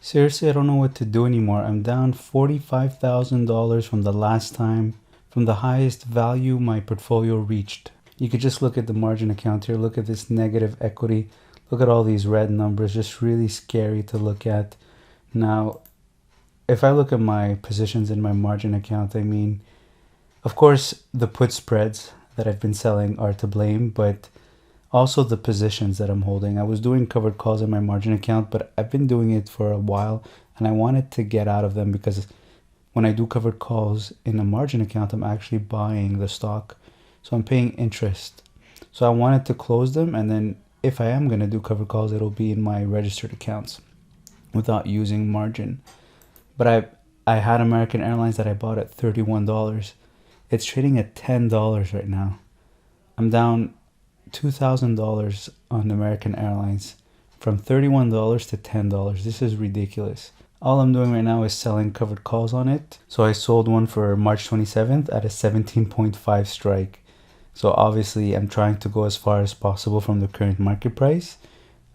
Seriously, I don't know what to do anymore. I'm down $45,000 from the last time, from the highest value my portfolio reached. You could just look at the margin account here. Look at this negative equity. Look at all these red numbers. Just really scary to look at. Now, if I look at my positions in my margin account, I mean, of course, the put spreads that I've been selling are to blame, but also the positions that I'm holding. I was doing covered calls in my margin account, but I've been doing it for a while and I wanted to get out of them because when I do covered calls in a margin account, I'm actually buying the stock. So I'm paying interest. So I wanted to close them, and then if I am going to do covered calls, it'll be in my registered accounts without using margin. But I had American Airlines that I bought at $31. It's trading at $10 right now. I'm down $2,000 on American Airlines from $31 to $10. This is ridiculous. All I'm doing right now is selling covered calls on it. So I sold one for March 27th at a 17.5 strike. So obviously I'm trying to go as far as possible from the current market price.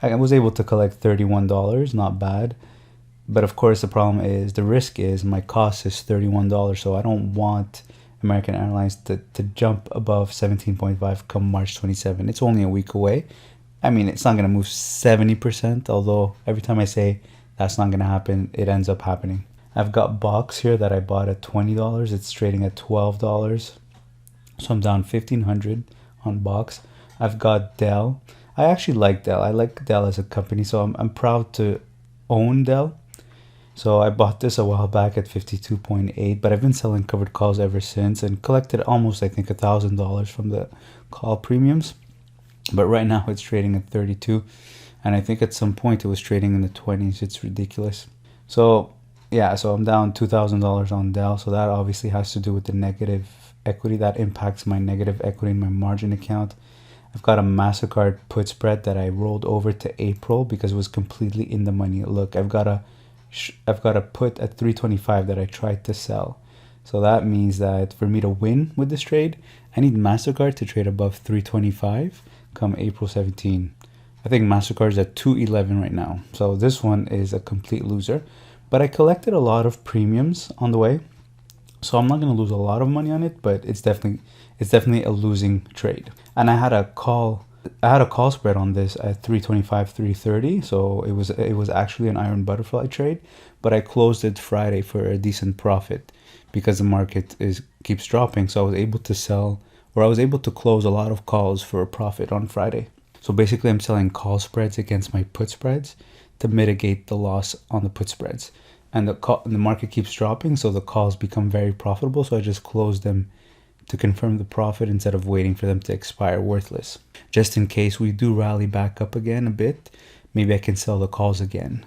I was able to collect $31, not bad. But of course the problem is, the risk is my cost is $31. So I don't want American Airlines to jump above 17.5 come March 27. It's only a week away. I mean, it's not going to move 70%, although every time I say that's not going to happen, it ends up happening. I've got Box here that I bought at $20. It's trading at $12. So I'm down $1,500 on Box. I've got Dell. I actually like Dell. I like Dell as a company, so I'm proud to own Dell. So I bought this a while back at 52.8, but I've been selling covered calls ever since and collected almost, I think, $1,000 from the call premiums. But right now it's trading at 32, and I think at some point it was trading in the 20s. It's ridiculous. So yeah, so I'm down $2,000 on Dell. So that obviously has to do with the negative equity. That impacts my negative equity in my margin account. I've got a MasterCard put spread that I rolled over to April because it was completely in the money. Look, I've got a put at 325 that I tried to sell. So that means that for me to win with this trade, I need MasterCard to trade above 325 come April 17. I think MasterCard is at 211 right now. So this one is a complete loser. But I collected a lot of premiums on the way. So I'm not going to lose a lot of money on it, but it's definitely a losing trade. And I had a call spread on this at 325, 330. So it was actually an iron butterfly trade, but I closed it Friday for a decent profit because the market keeps dropping. So I was able to close a lot of calls for a profit on Friday. So basically I'm selling call spreads against my put spreads to mitigate the loss on the put spreads. And the market keeps dropping, so the calls become very profitable. So I just closed them to confirm the profit instead of waiting for them to expire worthless. Just in case we do rally back up again a bit, maybe I can sell the calls again,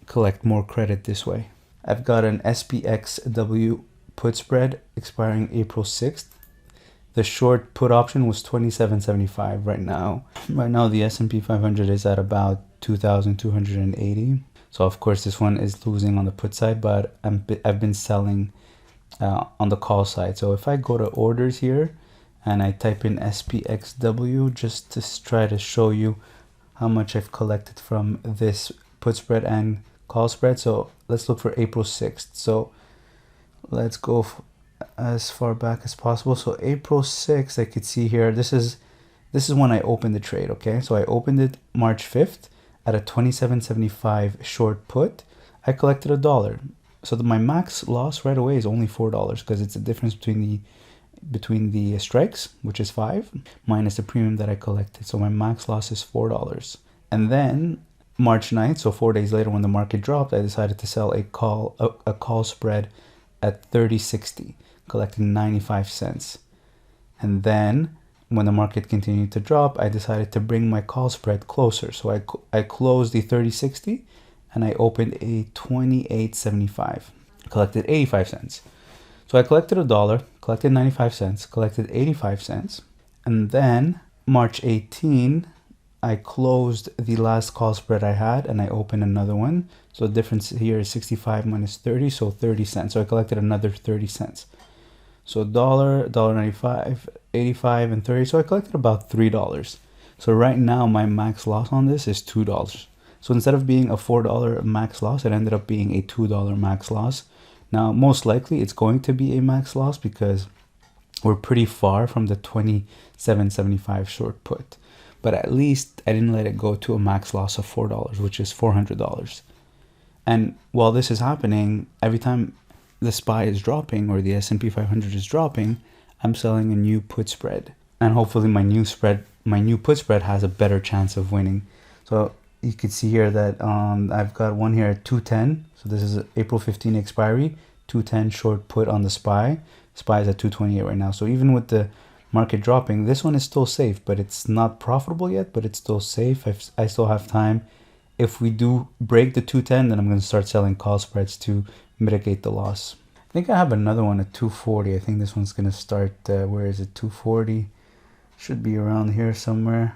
collect more credit this way. I've got an SPXW put spread expiring April 6th. The short put option was $27.75 right now. Right now the S&P 500 is at about 2,280. So of course this one is losing on the put side, but I've been selling on the call side. So if I go to orders here and I type in SPXW just to try to show you how much I've collected from this put spread and call spread. So let's look for April 6th. So let's go as far back as possible. So April 6th, I could see here, this is when I opened the trade. Okay, so I opened it March 5th at a $27.75 short put. I collected $1. So my max loss right away is only $4 because it's the difference between the strikes, which is 5, minus the premium that I collected. So my max loss is $4. And then March 9th, so 4 days later when the market dropped, I decided to sell a call spread at 30.60, collecting 95 cents. And then when the market continued to drop, I decided to bring my call spread closer. So I closed the 30.60 and I opened a 28.75, collected 85 cents. So I collected $1, collected 95 cents, collected 85 cents. And then March 18, I closed the last call spread I had and I opened another one. So the difference here is 65 minus 30, so 30 cents. So I collected another 30 cents. So $1, $1.95, 85, and 30. So I collected about $3. So right now my max loss on this is $2. So instead of being a $4 max loss, it ended up being a $2 max loss. Now, most likely it's going to be a max loss because we're pretty far from the 27.75 short put. But at least I didn't let it go to a max loss of $4, which is $400. And while this is happening, every time the SPY is dropping or the S&P 500 is dropping, I'm selling a new put spread. And hopefully my new put spread has a better chance of winning. So you can see here that I've got one here at 210. So this is April 15 expiry, 210 short put on the SPY. SPY is at 228 right now. So even with the market dropping, this one is still safe, but it's not profitable yet, but it's still safe. I still have time. If we do break the 210, then I'm going to start selling call spreads to mitigate the loss. I think I have another one at 240. I think this one's going to start, where is it? 240. Should be around here somewhere.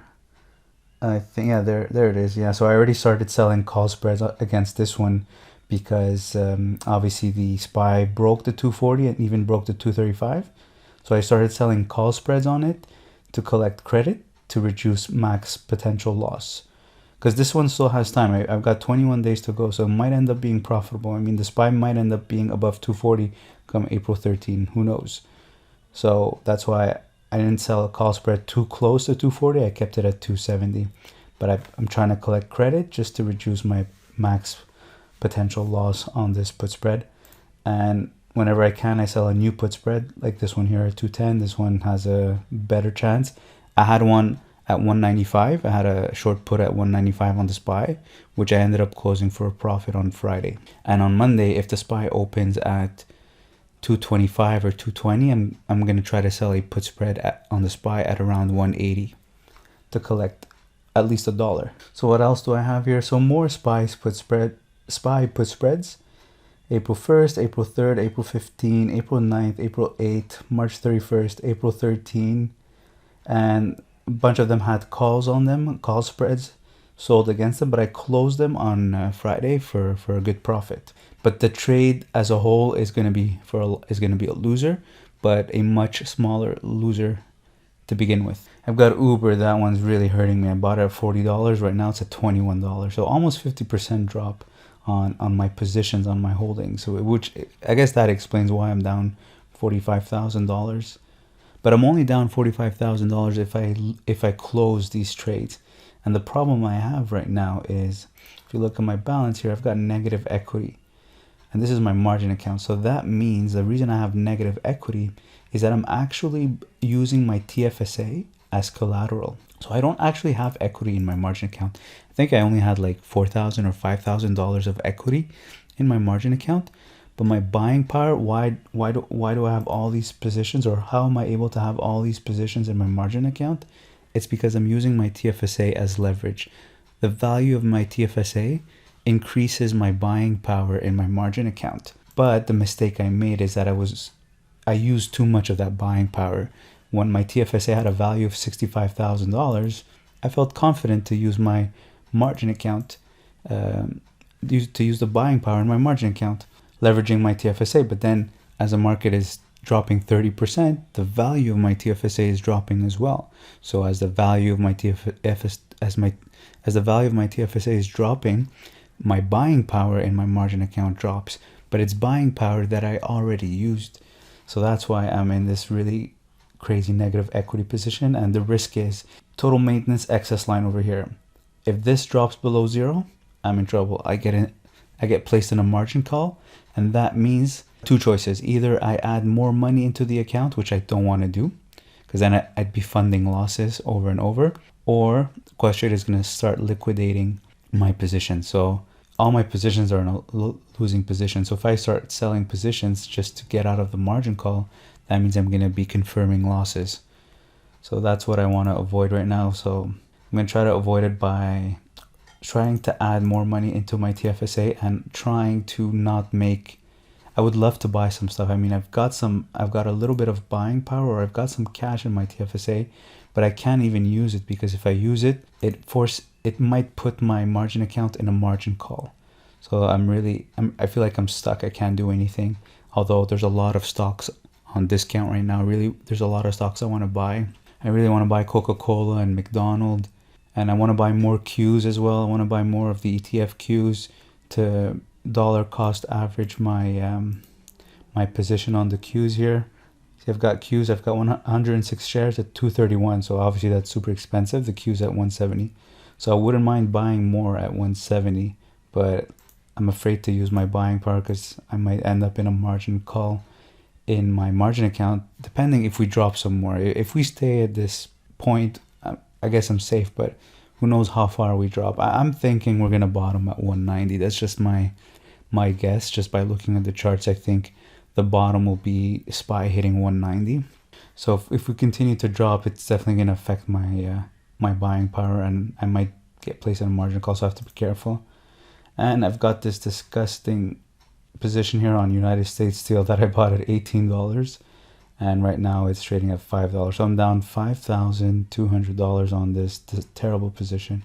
I think, yeah, there it is. Yeah, so I already started selling call spreads against this one because obviously the SPY broke the 240 and even broke the 235. So I started selling call spreads on it to collect credit to reduce max potential loss. Because this one still has time. I've got 21 days to go, so it might end up being profitable. I mean, the SPY might end up being above 240 come April 13. Who knows? So that's why I didn't sell a call spread too close to 240. I kept it at 270. But I'm trying to collect credit just to reduce my max potential loss on this put spread. And whenever I can, I sell a new put spread like this one here at 210. This one has a better chance. I had one at 195. I had a short put at 195 on the SPY, which I ended up closing for a profit on Friday. And on Monday, if the SPY opens at 225 or 220, I'm going to try to sell a put spread on the SPY at around 180 to collect at least $1. So what else do I have here? So more SPY put spreads. April 1st, April 3rd, April 15, April 9th, April 8th, March 31st, April 13. And a bunch of them had calls on them, call spreads sold against them, but I closed them on Friday for a good profit. But the trade as a whole is going to be a loser, but a much smaller loser to begin with. I've got Uber. That one's really hurting me. I bought it at $40. Right now it's at $21. So almost 50% drop on my positions, on my holdings. So which I guess that explains why I'm down $45,000. But I'm only down $45,000 if I close these trades. And the problem I have right now is, if you look at my balance here, I've got negative equity. And this is my margin account. So that means the reason I have negative equity is that I'm actually using my TFSA as collateral. So I don't actually have equity in my margin account. I think I only had like $4,000 or $5,000 of equity in my margin account. But my buying power, why do I have all these positions, or how am I able to have all these positions in my margin account? It's because I'm using my TFSA as leverage. The value of my TFSA increases my buying power in my margin account. But the mistake I made is that I used too much of that buying power. When my TFSA had a value of $65,000, I felt confident to use my margin account, to use the buying power in my margin account, leveraging my TFSA. But then as the market is dropping 30%, the value of my TFSA is dropping as well. So as the value of my TFSA is dropping, my buying power in my margin account drops, but it's buying power that I already used. So that's why I'm in this really crazy negative equity position. And the risk is total maintenance excess line over here. If this drops below zero, I'm in trouble. I get placed in a margin call, and that means two choices. Either I add more money into the account, which I don't want to do, because then I'd be funding losses over and over, or Questrade is going to start liquidating my position. So all my positions are in a losing position. So if I start selling positions just to get out of the margin call, that means I'm going to be confirming losses. So that's what I want to avoid right now. So I'm going to try to avoid it by trying to add more money into my TFSA and trying to not make, I would love to buy some stuff. I mean, I've got a little bit of buying power, or I've got some cash in my TFSA, but I can't even use it because if I use it, it might put my margin account in a margin call. So I feel like I'm stuck. I can't do anything. Although there's a lot of stocks on discount right now. Really, there's a lot of stocks I want to buy. I really want to buy Coca-Cola and McDonald's And I want to buy more Qs as well. I want to buy more of the ETF Qs to dollar cost average my my position on the Qs here. See, I've got Qs. I've got 106 shares at 231. So obviously that's super expensive. The Qs at 170. So I wouldn't mind buying more at 170, but I'm afraid to use my buying power because I might end up in a margin call in my margin account, depending if we drop some more. If we stay at this point, I guess I'm safe, but who knows how far we drop. I'm thinking we're going to bottom at 190. That's just my guess. Just by looking at the charts, I think the bottom will be SPY hitting 190. So if we continue to drop, it's definitely going to affect my my buying power, and I might get placed in a margin call, so I have to be careful. And I've got this disgusting position here on United States Steel that I bought at $18, and right now it's trading at $5. So I'm down $5,200 on this terrible position.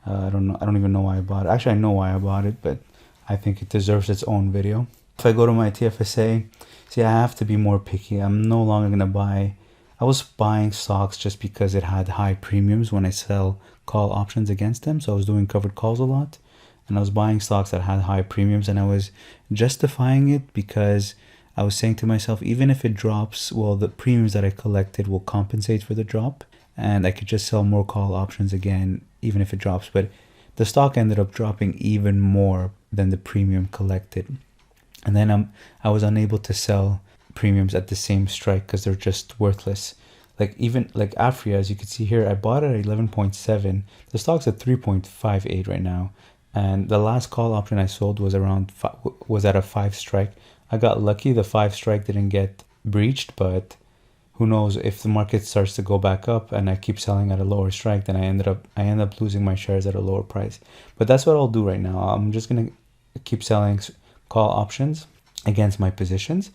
I don't even know why I bought it. Actually, I know why I bought it, but I think it deserves its own video. If I go to my TFSA, see, I have to be more picky. I'm no longer going to buy. I was buying stocks just because it had high premiums when I sell call options against them. So I was doing covered calls a lot, and I was buying stocks that had high premiums, and I was justifying it because I was saying to myself, even if it drops, well, the premiums that I collected will compensate for the drop, and I could just sell more call options again, even if it drops. But the stock ended up dropping even more than the premium collected. And then I was unable to sell premiums at the same strike because they're just worthless. Like even like Afria, as you can see here, I bought it at 11.7. The stock's at 3.58 right now. And the last call option I sold was was at a 5 strike. I got lucky. The 5 strike didn't get breached, but who knows, if the market starts to go back up and I keep selling at a lower strike, then I end up losing my shares at a lower price. But that's what I'll do right now. I'm just gonna keep selling call options against my positions.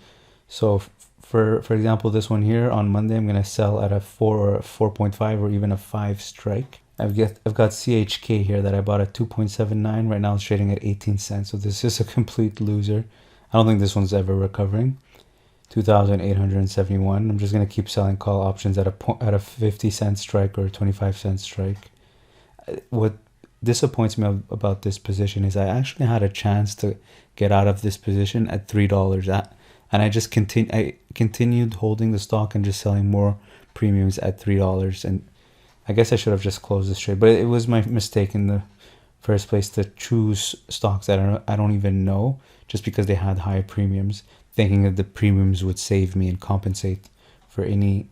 So for example, this one here on Monday, I'm gonna sell at a 4 or a 4.5 or even a 5 strike. I've got CHK here that I bought at 2.79. Right now it's trading at 18 cents. So this is a complete loser. I don't think this one's ever recovering. 2,871. I'm just gonna keep selling call options at a 50-cent strike or a 25-cent strike. What disappoints me about this position is I actually had a chance to get out of this position at $3, and I just continued holding the stock and just selling more premiums at $3. And I guess I should have just closed this trade, but it was my mistake in the first place to choose stocks that I don't even know just because they had high premiums, thinking that the premiums would save me and compensate for any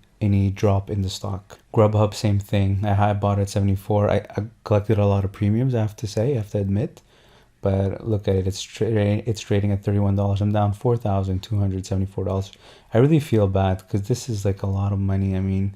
drop in the stock. Grubhub, same thing. I bought at 74. I collected a lot of premiums, I have to admit. But look at it, it's trading at $31. I'm down $4,274. I really feel bad because this is like a lot of money. I mean,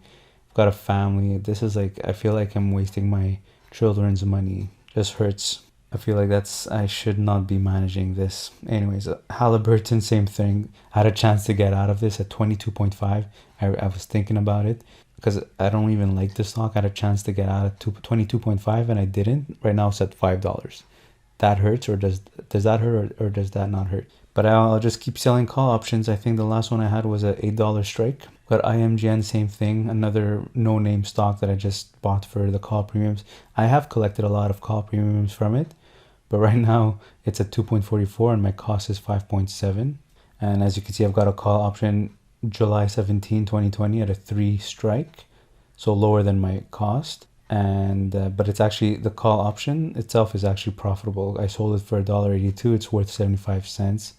I've got a family. This is like, I feel like I'm wasting my children's money. Just hurts. I feel like I should not be managing this. Anyways, Halliburton, same thing. I had a chance to get out of this at 22.5. I was thinking about it because I don't even like the stock. I had a chance to get out at 22.5 and I didn't. Right now it's at $5. That hurts, or does that hurt, or does that not hurt? But I'll just keep selling call options. I think the last one I had was an $8 strike. Got IMGN, same thing, another no-name stock that I just bought for the call premiums. I have collected a lot of call premiums from it, but right now it's at 2.44 and my cost is 5.7. And as you can see, I've got a call option July 17, 2020 at a 3 strike, so lower than my cost. And but it's actually, the call option itself is actually profitable. I sold it for $1.82. It's worth 75 cents.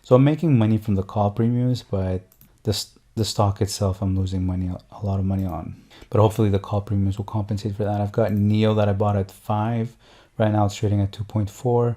So I'm making money from the call premiums, but the stock itself I'm losing money, a lot of money on. But hopefully the call premiums will compensate for that. I've got NEO that I bought at 5. Right now it's trading at 2.4,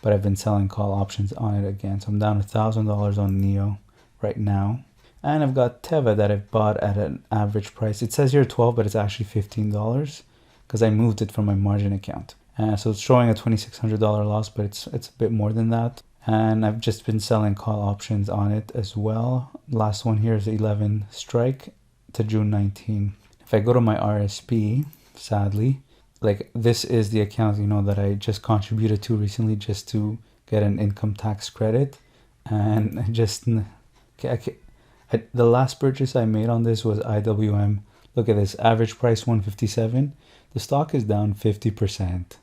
but I've been selling call options on it again. So I'm down $1,000 on NEO right now. And I've got Teva that I've bought at an average price. It says here 12, but it's actually $15 because I moved it from my margin account. So it's showing a $2,600 loss, but it's a bit more than that. And I've just been selling call options on it as well. Last one here is 11 strike to June 19. If I go to my RSP, sadly, like this is the account, that I just contributed to recently just to get an income tax credit. And the last purchase I made on this was IWM. Look at this, average price 157. The stock is down 50%.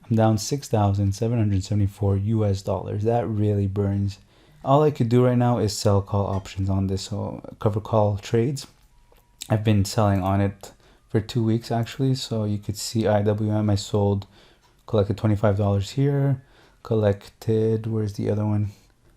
I'm down $6,774 US. That really burns. All I could do right now is sell call options on this. So cover call trades. I've been selling on it for 2 weeks actually. So you could see IWM I sold, collected $25 here, collected, where's the other one?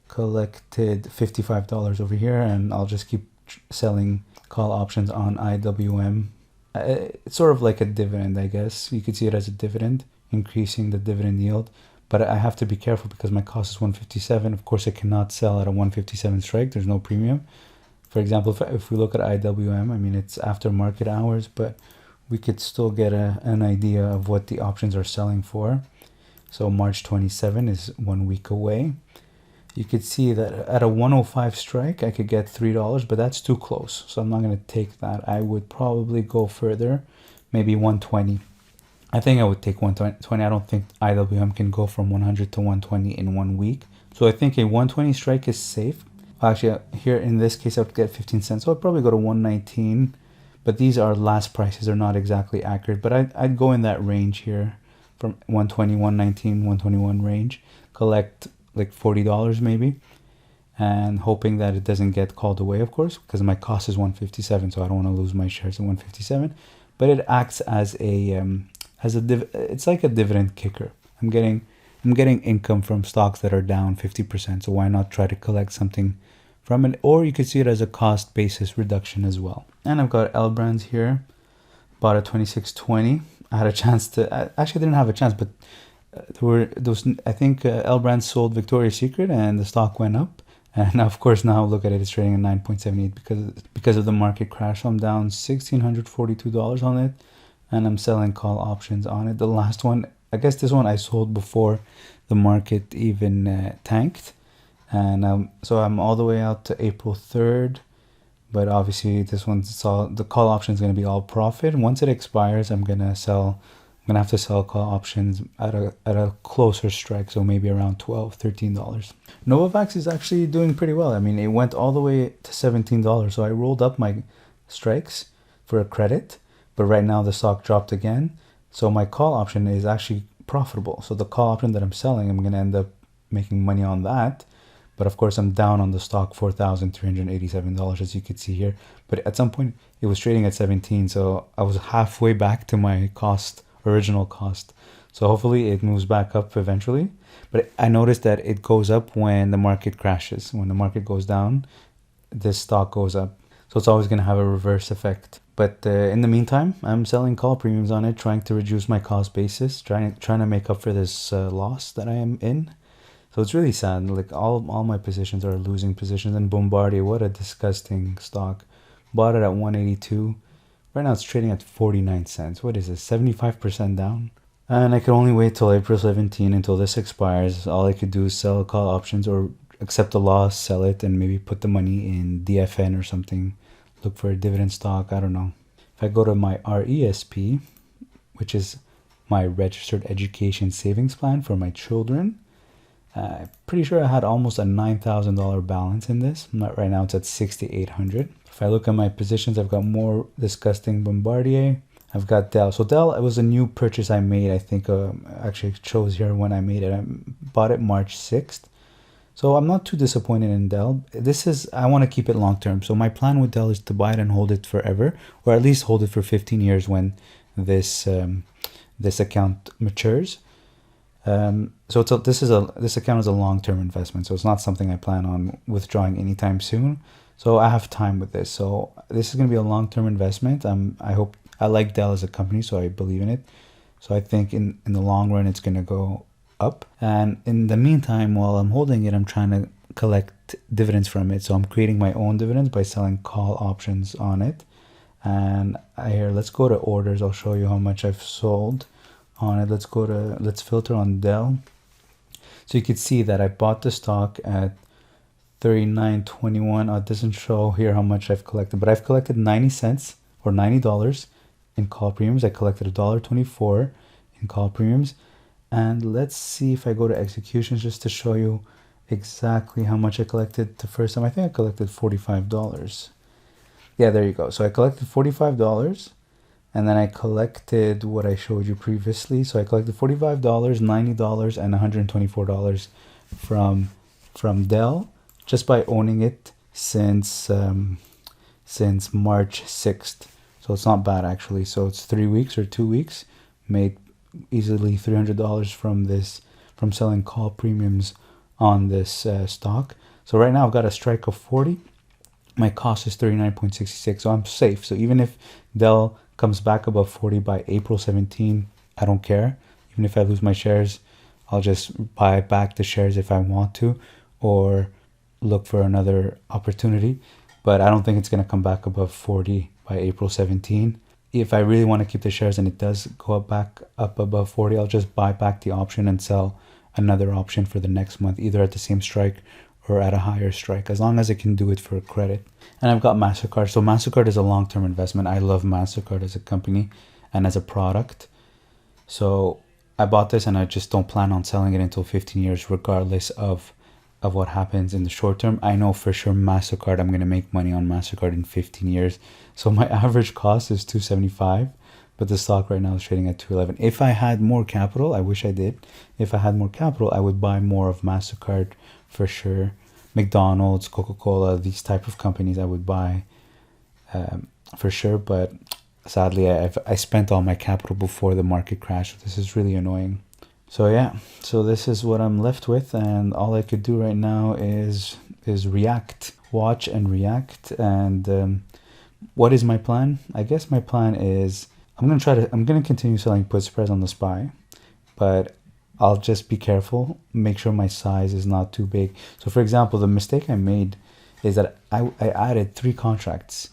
Collected $55 over here, and I'll just keep selling call options on IWM. It's sort of like a dividend, I guess. You could see it as a dividend, increasing the dividend yield. But I have to be careful because my cost is 157. Of course, I cannot sell at a 157 strike. There's no premium. For example, if we look at IWM, I mean, it's after market hours, but we could still get an idea of what the options are selling for. So March 27 is 1 week away. You could see that at a 105 strike, I could get $3, but that's too close. So I'm not going to take that. I would probably go further, maybe 120. I think I would take 120. I don't think IWM can go from 100 to 120 in 1 week. So I think a 120 strike is safe. Actually, here in this case, I would get 15 cents. So I'd probably go to 119. But these are last prices. They're not exactly accurate. But I'd go in that range here from 120, 119, 121 range. Collect like $40 maybe, and hoping that it doesn't get called away, of course, because my cost is 157, so I don't want to lose my shares at 157. But it acts as it's like a dividend kicker. I'm getting income from stocks that are down 50%, so why not try to collect something from it? Or you could see it as a cost basis reduction as well. And I've got L Brands here, bought at 26.20. I had a chance to, actually I didn't have a chance, but there were those, I think L Brands sold Victoria's Secret and the stock went up, and of course now look at it, it's trading at 9.78 because of the market crash. So I'm down $1,642 on it, and I'm selling call options on it. The last one, I guess this one I sold before the market even tanked, and so I'm all the way out to April 3rd. But obviously this one's all, the call option is going to be all profit. Once it expires, I'm gonna have to sell call options at a closer strike, so maybe around $12, $13. Novavax is actually doing pretty well. I mean, it went all the way to $17, so I rolled up my strikes for a credit, but right now the stock dropped again, so my call option is actually profitable. So the call option that I'm selling, I'm going to end up making money on that. But of course, I'm down on the stock $4,387, as you could see here. But at some point, it was trading at 17, so I was halfway back to my original cost. So hopefully it moves back up eventually. But I noticed that it goes up when the market crashes. When the market goes down, this stock goes up. So it's always going to have a reverse effect. But in the meantime, I'm selling call premiums on it, trying to reduce my cost basis, trying to make up for this loss that I am in. So it's really sad. Like all my positions are losing positions. And Bombardier, what a disgusting stock. Bought it at 182. Right now it's trading at 49 cents. What is this? 75% down. And I could only wait till April 17 until this expires. All I could do is sell call options or accept the loss, sell it, and maybe put the money in DFN or something. Look for a dividend stock. I don't know. If I go to my RESP, which is my registered education savings plan for my children, pretty sure I had almost a $9,000 balance in this. Right now it's at $6,800. If I look at my positions, I've got more disgusting Bombardier. I've got Dell. So Dell, it was a new purchase I made. I think actually it shows here when I made it. I bought it March 6th. So I'm not too disappointed in Dell. I want to keep it long term. So my plan with Dell is to buy it and hold it forever, or at least hold it for 15 years when this account matures. So this account is a long-term investment, so it's not something I plan on withdrawing anytime soon. So I have time with this. So this is going to be a long-term investment. I like Dell as a company, so I believe in it. So I think in the long run, it's going to go up. And in the meantime, while I'm holding it, I'm trying to collect dividends from it. So I'm creating my own dividends by selling call options on it. And let's go to orders. I'll show you how much I've sold on it. Let's filter on Dell. So you can see that I bought the stock at 39.21. It doesn't show here how much I've collected, but I've collected 90 cents or $90 in call premiums. I collected $1.24 in call premiums. And let's see if I go to executions just to show you exactly how much I collected the first time. I think I collected $45. Yeah, there you go. So I collected $45. and then I collected what I showed you previously. So I collected $45, $90, and $124 from Dell just by owning it since March 6th. So it's not bad actually. So it's 3 weeks or 2 weeks. Made easily $300 from selling call premiums on this stock. So right now I've got a strike of 40. My cost is 39.66, so I'm safe. So even if Dell comes back above 40 by April 17, I don't care. Even if I lose my shares, I'll just buy back the shares if I want to, or look for another opportunity. But I don't think it's going to come back above 40 by April 17. If I really want to keep the shares and it does go back up above 40, I'll just buy back the option and sell another option for the next month, either at the same strike or at a higher strike, as long as I can do it for credit. And I've got MasterCard. So MasterCard is a long-term investment. I love MasterCard as a company and as a product. So I bought this and I just don't plan on selling it until 15 years, regardless of what happens in the short term. I know for sure MasterCard, I'm going to make money on MasterCard in 15 years. So my average cost is $275, but the stock right now is trading at $211. If I had more capital, I wish I did. If I had more capital, I would buy more of MasterCard for sure. McDonald's, Coca-Cola, these type of companies I would buy for sure. But sadly, I spent all my capital before the market crashed. This is really annoying. So yeah, so this is what I'm left with, and all I could do right now is react, watch and react. And what is my plan? I guess my plan is I'm gonna continue selling put spreads on the SPY, but I'll just be careful, make sure my size is not too big. So for example, the mistake I made is that I added 3 contracts,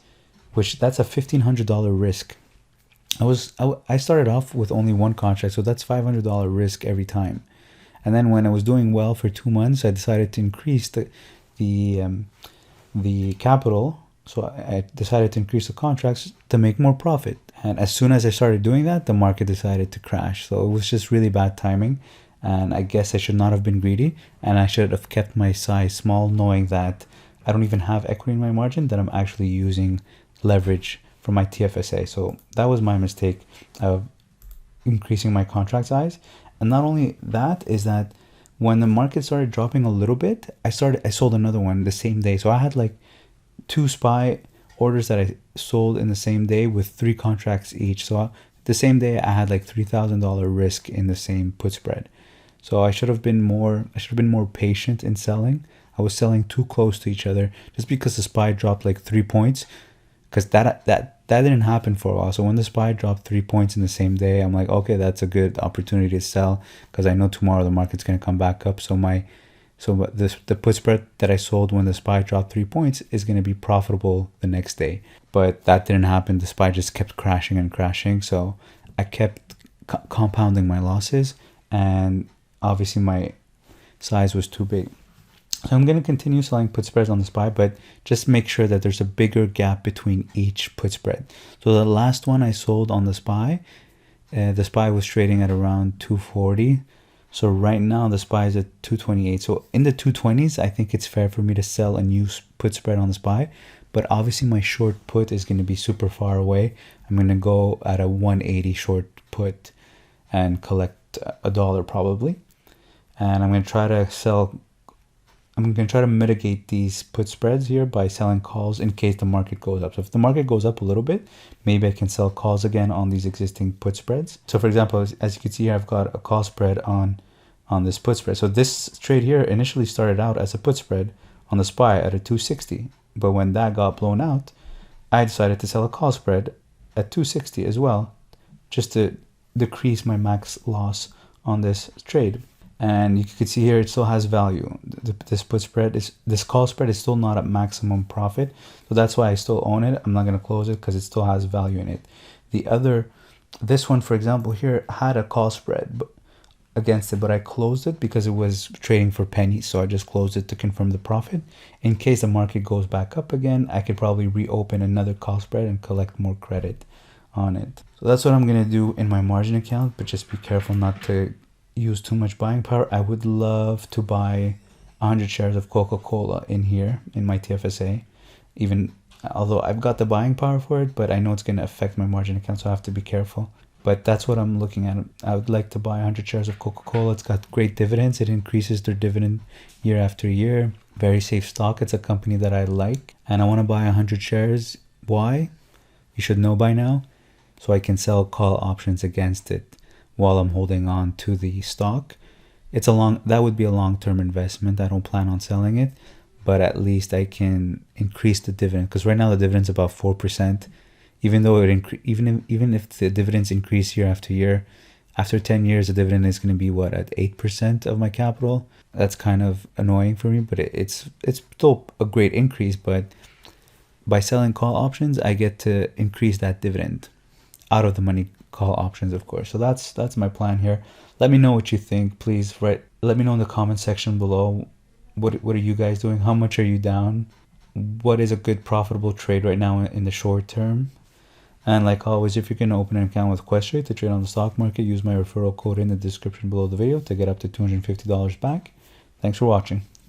which that's a $1,500 risk. I started off with only 1 contract, so that's $500 risk every time. And then when I was doing well for 2 months, I decided to increase the capital. So I decided to increase the contracts to make more profit. And as soon as I started doing that, the market decided to crash. So it was just really bad timing. And I guess I should not have been greedy. And I should have kept my size small, knowing that I don't even have equity in my margin, that I'm actually using leverage from my TFSA. So that was my mistake of increasing my contract size. And not only that, is that when the market started dropping a little bit, I sold another one the same day. So I had like 2 SPY orders that I sold in the same day with 3 contracts each. So the same day I had like $3,000 risk in the same put spread. So I should have been more patient in selling. I was selling too close to each other just because the SPY dropped like 3 points, because that didn't happen for a while. So when the SPY dropped 3 points in the same day, I'm like, okay, that's a good opportunity to sell, because I know tomorrow the market's going to come back up. So the put spread that I sold when the SPY dropped 3 points is going to be profitable the next day. But that didn't happen. The SPY just kept crashing and crashing. So I kept compounding my losses, and obviously my size was too big. So I'm going to continue selling put spreads on the SPY, but just make sure that there's a bigger gap between each put spread. So the last one I sold on the SPY was trading at around 240. So right now the SPY is at 228. So in the 220s, I think it's fair for me to sell a new put spread on the SPY. But obviously my short put is going to be super far away. I'm going to go at a 180 short put and collect $1 probably. And I'm going to try to mitigate these put spreads here by selling calls in case the market goes up. So if the market goes up a little bit, maybe I can sell calls again on these existing put spreads. So for example, as you can see here, I've got a call spread on this put spread. So this trade here initially started out as a put spread on the SPY at a 260. But when that got blown out, I decided to sell a call spread at 260 as well, just to decrease my max loss on this trade. And you can see here it still has value. This call spread is still not at maximum profit, so that's why I still own it. I'm not going to close it because it still has value in it. This one, for example, here had a call spread against it, but I closed it because it was trading for pennies, so I just closed it to confirm the profit. In case the market goes back up again, I could probably reopen another call spread and collect more credit on it. So that's what I'm going to do in my margin account, but just be careful not to use too much buying power. I would love to buy 100 shares of Coca-Cola in here in my TFSA, even Although I've got the buying power for it, but I know it's going to affect my margin account, so I have to be careful. But that's what I'm looking at. I would like to buy 100 shares of Coca-Cola. It's got great dividends. It increases their dividend year after year. Very safe stock. It's a company that I like. And I want to buy 100 shares. Why? You should know by now. So I can sell call options against it while I'm holding on to the stock. That would be a long-term investment. I don't plan on selling it, but at least I can increase the dividend, because right now the dividend's about 4%. Even though even if the dividends increase year after year, after 10 years the dividend is going to be at 8% of my capital. That's kind of annoying for me, but it's still a great increase. But by selling call options, I get to increase that dividend out of the money call options, of course. So that's my plan here. Let me know what you think. Please let me know in the comment section below. What are you guys doing? How much are you down? What is a good profitable trade right now in the short term? And like always, if you're going to open an account with Questrade to trade on the stock market, use my referral code in the description below the video to get up to $250 back. Thanks for watching.